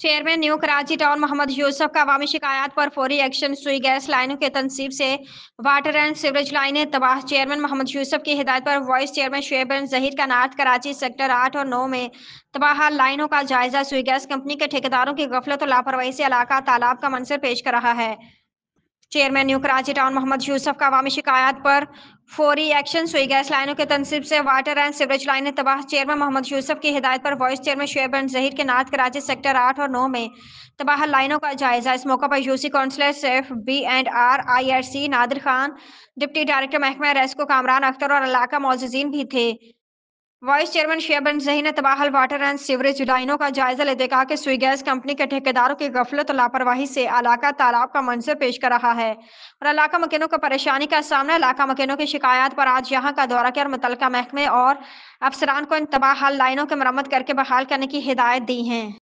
Chairman new Karachi town Mohammad Yusuf का अवामी शिकायत पर फौरी एक्शन। सुई गैस लाइनों के तनसीब से वाटर एंड सीवरेज लाइनें तबाह। चेयरमैन मोहम्मद यूसुफ की हिदायत पर वाइस चेयरमैन शुएब बिन जहीर का नॉर्थ कराची सेक्टर 8 और 9 में तबाह लाइनों का जायजा। सुई गैस कंपनी के ठेकेदारों की गफलत और लापरवाही से इलाका तालाब का मंजर पेश कर रहा है। Chairman new Karachi town Mohammad Yusuf का अवामी शिकायत पर फौरी एक्शन। सुई गैस लाइनों के तनसीब से वाटर एंड सीवरेज लाइनें तबाह। चेयरमैन मोहम्मद यूसुफ की हिदायत पर वाइस चेयरमैन शुएब बिन जहीर के नॉर्थ कराची सेक्टर 8 और 9 में तबाह लाइनों का जायजा। इस मौके पर UC councillor Saif B and R IRC Nadir Khan, deputy director महकमा रेस्को कामरान अख्तर और इलाका मोअज़्ज़िज़ीन भी थे। वाइस चेयरमैन शुएब बिन जहीर ने तबाहल वाटर एंड सीवरेज लाइनों का जायजा लेते कहा कि सुई गैस कंपनी के ठेकेदारों की गफलत और लापरवाही से इलाका तालाब का मंजर पेश कर रहा है और इलाका मकीनों को परेशानी का सामना। इलाका मकीनों की शिकायत पर आज यहाँ का दौरा किया और मुतल्लिका महकमे और अफसरान को इन तबाहल लाइनों की मरम्मत करके बहाल करने की हिदायत दी है।